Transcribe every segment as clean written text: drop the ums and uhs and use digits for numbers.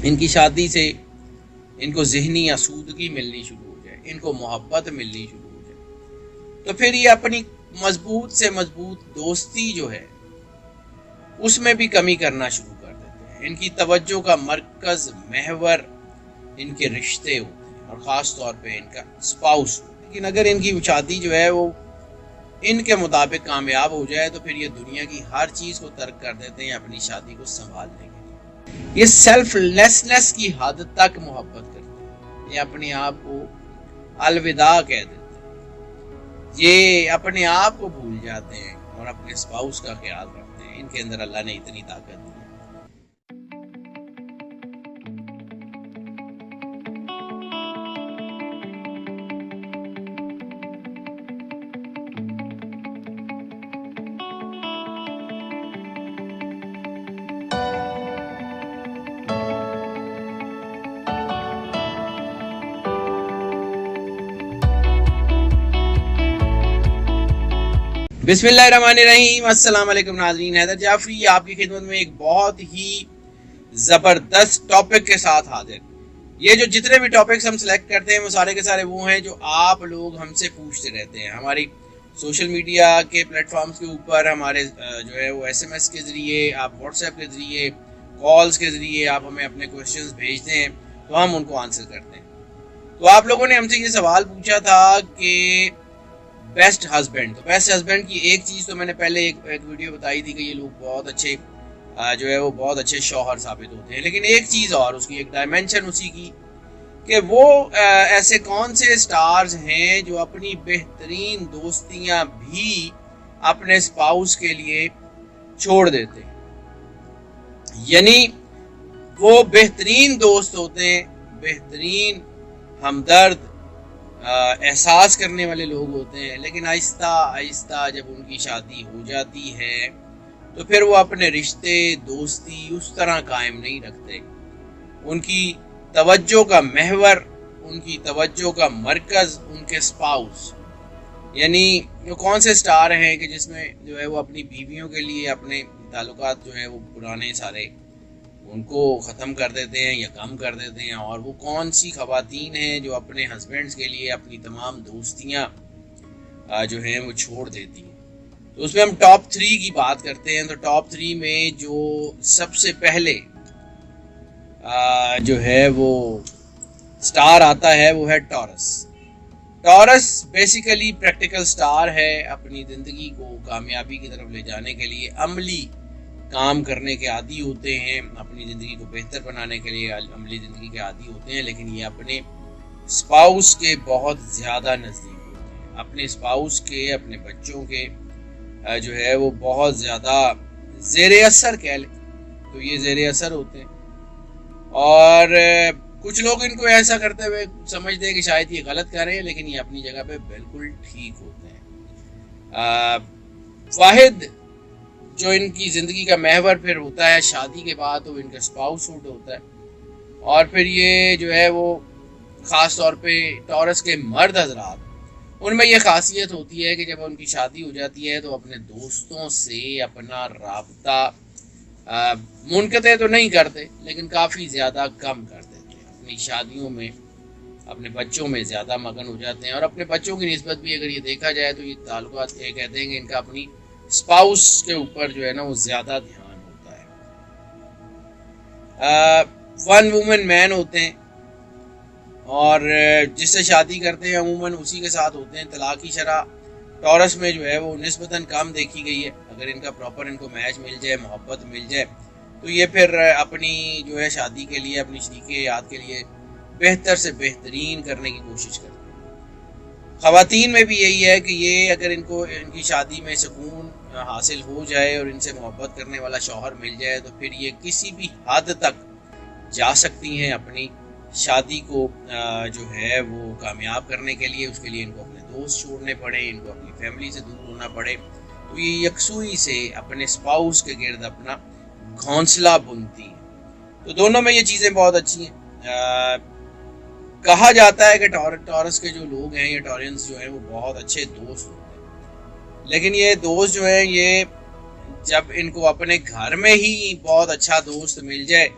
इनकी शादी से इनको ज़हनी आसूदगी मिलनी शुरू हो जाए, इनको मोहब्बत मिलनी शुरू हो जाए, तो फिर ये अपनी मजबूत से मजबूत दोस्ती जो है उसमें भी कमी करना शुरू कर देते हैं। इनकी तवज्जो का मरकज महवर इनके रिश्ते होते हैं और ख़ास तौर पे इनका स्पाउस। लेकिन अगर इनकी शादी जो है वो इनके मुताबिक कामयाब हो जाए तो फिर ये दुनिया की हर चीज़ को तर्क कर देते हैं अपनी शादी को संभालने के लिए। ये सेल्फलेसनेस की हद तक मोहब्बत करते हैं, ये अपने आप को अलविदा कह देते हैं, ये अपने आप को भूल जाते हैं और अपने स्पाउस का ख्याल रखते हैं। इनके अंदर अल्लाह ने इतनी ताकत दी है। बिस्मिल्लाहिर्रहमानिर्रहीम, अस्सलाम वालेकुम नाज़रीन। हैदर जाफरी आपकी खिदमत में एक बहुत ही ज़बरदस्त टॉपिक के साथ हाजिर। ये जो जितने भी टॉपिक्स हम सिलेक्ट करते हैं वो सारे के सारे वो हैं जो आप लोग हमसे पूछते रहते हैं। हमारी सोशल मीडिया के प्लेटफॉर्म्स के ऊपर हमारे जो है वो SMS के ज़रिए, आप व्हाट्सएप के ज़रिए, कॉल्स के ज़रिए आप हमें अपने क्वेश्चंस भेजते हैं तो हम उनको आंसर करते हैं। तो आप लोगों ने हमसे ये सवाल पूछा था कि बेस्ट हस्बैंड, तो बेस्ट हस्बैंड की एक चीज़ तो मैंने पहले एक वीडियो बताई थी कि ये लोग बहुत अच्छे जो है वो बहुत अच्छे शौहर साबित होते हैं। लेकिन एक चीज़ और, उसकी एक डायमेंशन उसी की कि वो ऐसे कौन से स्टार्स हैं जो अपनी बेहतरीन दोस्तियां भी अपने स्पाउस के लिए छोड़ देते हैं। यानी वो बेहतरीन दोस्त होते हैं, बेहतरीन हमदर्द एहसास करने वाले लोग होते हैं, लेकिन आहिस्ता आहिस्ता जब उनकी शादी हो जाती है तो फिर वो अपने रिश्ते दोस्ती उस तरह कायम नहीं रखते। उनकी तवज्जो का महवर, उनकी तवज्जो का मरकज़ उनके स्पाउस, यानी वो कौन से स्टार हैं कि जिसमें जो है वो अपनी बीवियों के लिए अपने ताल्लुकात जो है वो पुराने सारे उनको ख़त्म कर देते हैं या कम कर देते हैं, और वो कौन सी ख़वातीन हैं जो अपने हस्बैंड्स के लिए अपनी तमाम दोस्तियाँ जो हैं वो छोड़ देती हैं। तो उसमें हम टॉप 3 की बात करते हैं। तो टॉप 3 में जो सबसे पहले जो है वो स्टार आता है वो है taurus. Taurus basically practical star है, अपनी ज़िंदगी को कामयाबी की तरफ ले जाने के लिए अमली काम करने के आदी होते हैं, अपनी ज़िंदगी को बेहतर बनाने के लिए अमली ज़िंदगी के आदी होते हैं, लेकिन ये अपने स्पाउस के बहुत ज़्यादा नज़दीक होते हैं, अपने स्पाउस के, अपने बच्चों के जो है वो बहुत ज़्यादा ज़ेरे असर कह लें तो ये ज़ेरे असर होते हैं। और कुछ लोग इनको ऐसा करते हुए समझते हैं कि शायद ये गलत कर रहे हैं, लेकिन ये अपनी जगह पे बिल्कुल ठीक होते हैं। वाहिद जो इनकी ज़िंदगी का महवर फिर होता है शादी के बाद तो इनका स्पाउस हुड होता है। और फिर ये जो है वो ख़ास तौर पे टॉरस के मर्द हजरात, उनमें यह खासियत होती है कि जब उनकी शादी हो जाती है तो अपने दोस्तों से अपना राब्ता मुनक़ते तो नहीं करते, लेकिन काफ़ी ज़्यादा कम कर देते हैं। अपनी शादियों में अपने बच्चों में ज़्यादा मगन हो जाते हैं, और अपने बच्चों की निस्बत भी अगर ये देखा जाए तो ये ताल्लुकात ये कहते हैं कि इनका अपनी स्पाउस के ऊपर जो है ना वो ज़्यादा ध्यान होता है। वन वुमेन मैन होते हैं और जिससे शादी करते हैं अमूमन उसी के साथ होते हैं। तलाक़ी शरह टॉरस में जो है वो निस्बतन कम देखी गई है। अगर इनका प्रॉपर इनको मैच मिल जाए, मोहब्बत मिल जाए, तो ये फिर अपनी जो है शादी के लिए, अपनी शरीके याद के लिए बेहतर से बेहतरीन करने की कोशिश करते हैं। ख़वातीन में भी यही है कि ये अगर इनको इनकी शादी में सुकून हासिल हो जाए और इनसे मोहब्बत करने वाला शौहर मिल जाए तो फिर ये किसी भी हद तक जा सकती हैं अपनी शादी को जो है वो कामयाब करने के लिए। उसके लिए इनको अपने दोस्त छोड़ने पड़े, इनको अपनी फैमिली से दूर होना पड़े, तो ये यकसुई से अपने स्पाउस के गिर्द अपना घोंसला बुनती हैं। तो दोनों में ये चीज़ें बहुत अच्छी हैं। कहा जाता है कि टॉरस के जो लोग हैं, ये टॉरियंस जो हैं वो बहुत अच्छे दोस्त होते हैं, लेकिन ये दोस्त जो हैं ये जब इनको अपने घर में ही बहुत अच्छा दोस्त मिल जाए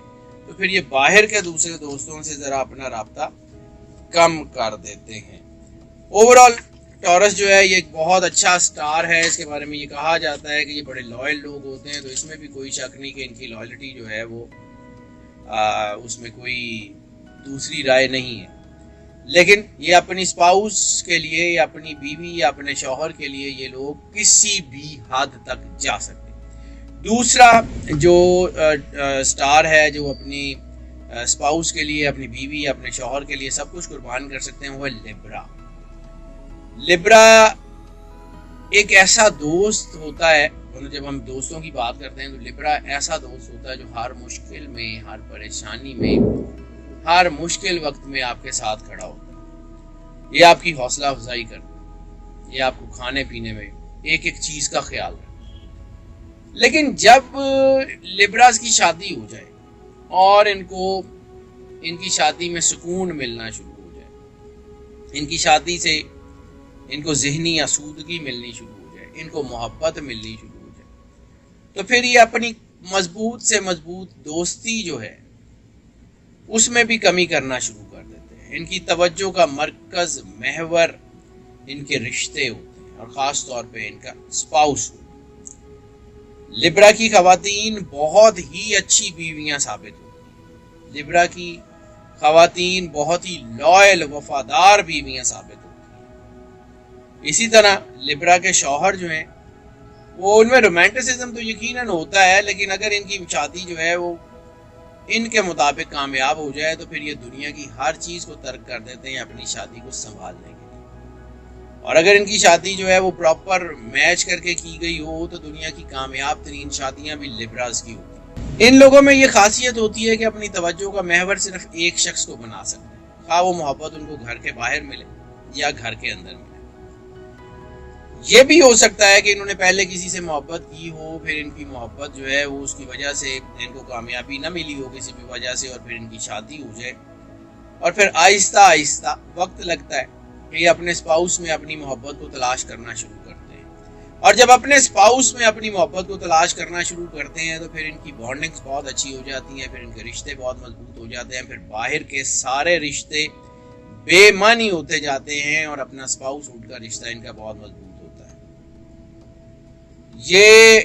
तो फिर ये बाहर के दूसरे दोस्तों से ज़रा अपना राब्ता कम कर देते हैं। ओवरऑल टॉरस जो है ये एक बहुत अच्छा स्टार है। इसके बारे में ये कहा जाता है कि ये बड़े लॉयल लोग होते हैं, तो इसमें भी कोई शक नहीं कि इनकी लॉयल्टी जो है वो उसमें कोई दूसरी राय नहीं है। लेकिन ये अपनी स्पाउस के लिए या अपनी बीवी या अपने शौहर के लिए ये लोग किसी भी हद तक जा सकते हैं। दूसरा जो स्टार है जो अपनी स्पाउस के लिए, अपनी बीवी या अपने शौहर के लिए सब कुछ कुर्बान कर सकते हैं, वो है लिब्रा। लिब्रा एक ऐसा दोस्त होता है, जब हम दोस्तों की बात करते हैं तो लिब्रा ऐसा दोस्त होता है जो हर मुश्किल में, हर परेशानी में, हर मुश्किल वक्त में आपके साथ खड़ा होता है। ये आपकी हौसला अफजाई करता है, ये आपको खाने पीने में एक एक चीज का ख्याल रखता है। लेकिन जब लिब्रास की शादी हो जाए और इनकी शादी में सुकून मिलना शुरू हो जाए, इनकी शादी से इनको ज़हनी आसूदगी मिलनी शुरू हो जाए, इनको मोहब्बत मिलनी शुरू हो जाए, तो फिर ये अपनी मजबूत से मजबूत दोस्ती जो है उसमें भी कमी करना शुरू कर देते हैं। इनकी तवज्जो का मरकज़, महवर इनके रिश्ते होते हैं और ख़ास तौर पे इनका स्पाउस। लिब्रा की ख़वातीन बहुत ही अच्छी बीवियां साबित होती हैं। लिब्रा की ख़वातीन बहुत ही लॉयल, वफादार बीवियां साबित होती हैं। इसी तरह लिब्रा के शौहर जो हैं वो, उनमें रोमांटिसिज्म तो यकीनन होता है, लेकिन अगर इनकी शादी जो है वो इनके मुताबिक कामयाब हो जाए तो फिर ये दुनिया की हर चीज़ को तर्क कर देते हैं अपनी शादी को संभालने के लिए। और अगर इनकी शादी जो है वो प्रॉपर मैच करके की गई हो तो दुनिया की कामयाब तरीन शादियां भी लिब्रास की होती हैं। इन लोगों में ये खासियत होती है कि अपनी तवज्जो का महवर सिर्फ एक शख्स को बना सकते हैं, खा वो मोहब्बत उनको घर के बाहर मिले या घर के अंदर मिले। ये भी हो सकता है कि इन्होंने पहले किसी से मोहब्बत की हो, फिर इनकी मोहब्बत जो है वो उसकी वजह से इनको कामयाबी ना मिली हो किसी भी वजह से, और फिर इनकी शादी हो जाए और फिर आहिस्ता आहिस्ता वक्त लगता है कि ये अपने स्पाउस में अपनी मोहब्बत को तलाश करना शुरू करते हैं। और जब अपने स्पाउस में अपनी मोहब्बत को तलाश करना शुरू करते हैं तो फिर इनकी बॉन्डिंग्स बहुत अच्छी हो जाती हैं, फिर इनके रिश्ते बहुत मजबूत हो जाते हैं, फिर बाहर के सारे रिश्ते बेमानी होते जाते हैं और अपना स्पाउस उनका रिश्ता इनका बहुत मजबूत होता है। ये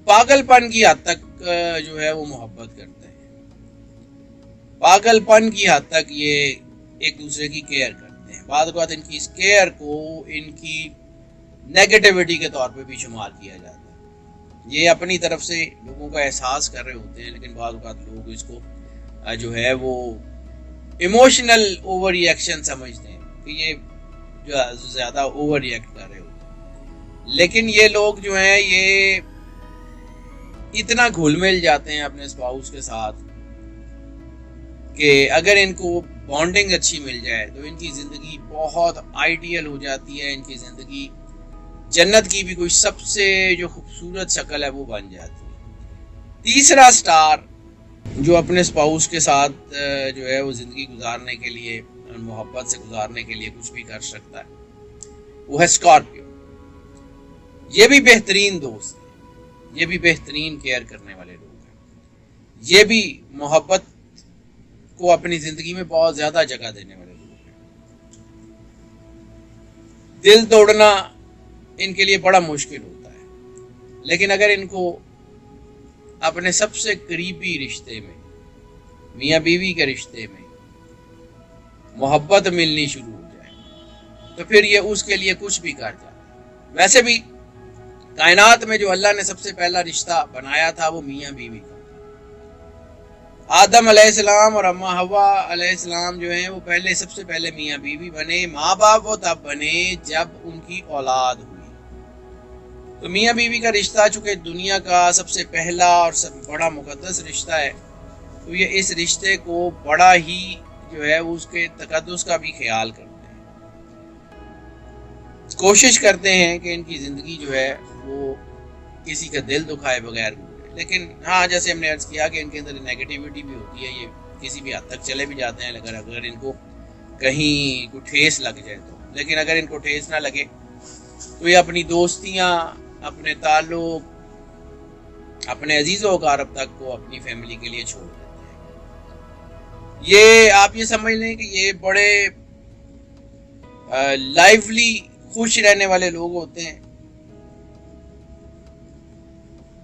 पागलपन की हद तक जो है वो मोहब्बत करते हैं, पागलपन की हद तक ये एक दूसरे की केयर करते हैं। बाद बात इनकी इस केयर को इनकी नेगेटिविटी के तौर पे भी शुमार किया जाता है। ये अपनी तरफ से लोगों का एहसास कर रहे होते हैं, लेकिन बाद बात लोग इसको जो है वो इमोशनल ओवर रिएक्शन समझते हैं कि ये जो ज़्यादा ओवर रिएक्ट कर रहे होते हैं। लेकिन ये लोग जो हैं ये इतना घुल मिल जाते हैं अपने स्पाउस के साथ कि अगर इनको बॉन्डिंग अच्छी मिल जाए तो इनकी ज़िंदगी बहुत आइडियल हो जाती है। इनकी ज़िंदगी जन्नत की भी कोई सबसे जो खूबसूरत शक्ल है वो बन जाती है। तीसरा स्टार जो अपने स्पाउस के साथ जो है वो ज़िंदगी गुजारने के लिए और मोहब्बत से गुजारने के लिए कुछ भी कर सकता है, वो है स्कॉर्पियो। ये भी बेहतरीन दोस्त है, ये भी बेहतरीन केयर करने वाले लोग हैं, ये भी मोहब्बत को अपनी ज़िंदगी में बहुत ज़्यादा जगह देने वाले लोग हैं। दिल तोड़ना इनके लिए बड़ा मुश्किल होता है, लेकिन अगर इनको अपने सबसे करीबी रिश्ते में, मियाँ बीवी के रिश्ते में मोहब्बत मिलनी शुरू हो जाए तो फिर ये उसके लिए कुछ भी कर जाता है। वैसे भी कायनात में जो अल्लाह ने सबसे पहला रिश्ता बनाया था वो मियाँ बीवी का। आदम अलैहिस्सलाम और अम्मा हवा अलैहिस्सलाम जो हैं वो पहले सबसे पहले मियाँ बीवी बने। माँ बाप वो तब बने जब उनकी औलाद हुई। तो मियाँ बीवी का रिश्ता चूँकि दुनिया का सबसे पहला और सब बड़ा मुकद्दस रिश्ता है, तो ये इस रिश्ते को बड़ा ही जो है वो उसके तकद्दुस का भी ख्याल करते हैं, कोशिश करते हैं कि इनकी ज़िंदगी जो है वो किसी का दिल दुखाए बगैर गुजरे। लेकिन हाँ, जैसे हमने अर्ज़ किया कि इनके अंदर नेगेटिविटी भी होती है, ये किसी भी हद तक चले भी जाते हैं अगर इनको कहीं को ठेस लग जाए तो। लेकिन अगर इनको ठेस ना लगे तो ये अपनी दोस्तियाँ, अपने ताल्लुक, अपने अजीज़ों अकारब तक को अपनी फैमिली के लिए छोड़ देते हैं। ये आप ये समझ लें कि ये बड़े लाइवली खुश रहने वाले लोग होते हैं।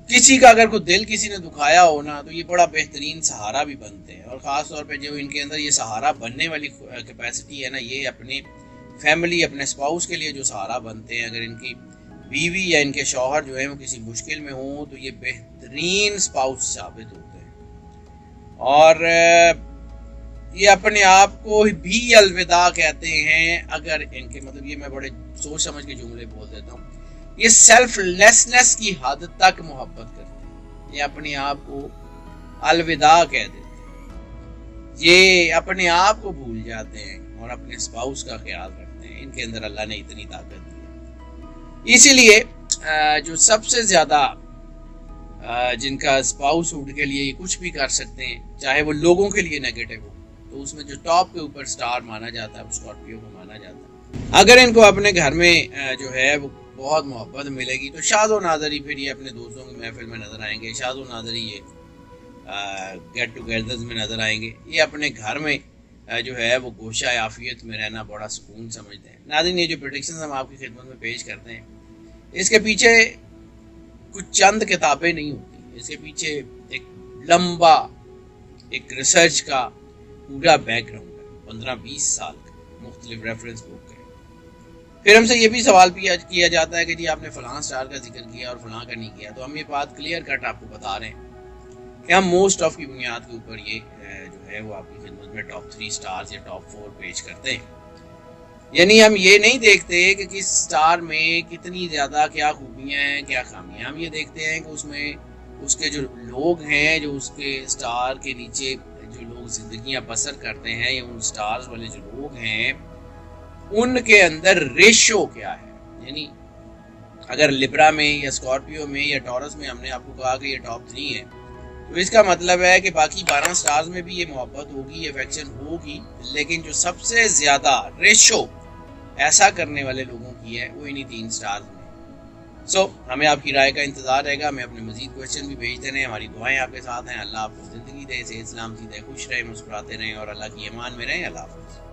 किसी का अगर कोई दिल किसी ने दुखाया हो ना, तो ये बड़ा बेहतरीन सहारा भी बनते हैं। और ख़ास तौर पे जो इनके अंदर ये सहारा बनने वाली कैपेसिटी है ना, ये अपने फैमिली, अपने स्पाउस के लिए जो सहारा बनते हैं, अगर इनकी बीवी या इनके शौहर जो है वो किसी मुश्किल में हो, तो ये बेहतरीन स्पाउस साबित होते हैं। और ये अपने आप को भी अलविदा कहते हैं अगर इनके, मतलब ये मैं बड़े सोच समझ के जुमले बोल देता हूँ, ये सेल्फलेसनेस की हद तक मोहब्बत करते हैं। ये अपने आप को अलविदा कह देते हैं, ये अपने आप को भूल जाते हैं और अपने स्पाउस का ख्याल रखते हैं। इनके अंदर अल्लाह ने इतनी ताकत दी है। इसीलिए जो सबसे ज़्यादा जिनका स्पाउस उनके लिए कुछ भी कर सकते हैं, चाहे वो लोगों के लिए नेगेटिव हो, तो उसमें जो टॉप के ऊपर स्टार माना जाता है वो स्कॉर्पियो को माना जाता है। अगर इनको अपने घर में जो है वो बहुत मोहब्बत मिलेगी, तो शादो नादरी फिर ये अपने दोस्तों की महफिल में नज़र आएंगे, शादो नादरी ये गेट टुगेदर्स में नज़र आएंगे। ये अपने घर में जो है वो गोशा आफियत में रहना बड़ा सुकून समझते हैं। नाज़रीन, ये जो प्रेडिक्शंस हम आपकी खिदमत में पेश करते हैं, इसके पीछे कुछ चंद किताबें नहीं होती, इसके पीछे एक लंबा एक रिसर्च का पूरा बैकग्राउंड है, 15-20 साल का, मुख्तलिफ रेफरेंस बुक है। फिर हमसे ये भी सवाल किया जाता है कि जी आपने फलां स्टार का जिक्र किया और फलां का नहीं किया। तो हम ये बात क्लियर कट आपको बता रहे हैं कि हम मोस्ट ऑफ की बुनियाद के ऊपर ये जो है वो आपकी खिदमत में टॉप 3 स्टार्स या टॉप 4 पेश करते हैं। यानी हम ये नहीं देखते कि किस स्टार में कितनी ज़्यादा क्या खूबियाँ हैं, क्या खामियाँ। हम ये देखते हैं कि उसमें उसके जो लोग हैं, जो उसके स्टार के नीचे जो लोग जिंदगियां बसर करते हैं, या उन स्टार्स वाले जो लोग हैं, उनके अंदर रेशो क्या है। यानी अगर लिब्रा में या स्कॉर्पियो में या टॉरस में हमने आपको कहा कि ये टॉप 3 है, तो इसका मतलब है कि बाकी 12 स्टार्स में भी ये मोहब्बत होगी, ये अफेक्शन होगी, लेकिन जो सबसे ज्यादा रेशो ऐसा करने वाले लोगों की है वो इन्हीं 3 स्टार्स में। हमें आपकी राय का इंतजार रहेगा। हमें अपने मजीद क्वेश्चन भी भेजते रहें, हमारी दुआएं आपके साथ हैं। अल्लाह आपको जिंदगी दे, सेहत सलामती दे, खुश रहे, मुस्कुराते रहें और अल्लाह की ईमान में रहें। अल्लाह हाफ़िज़।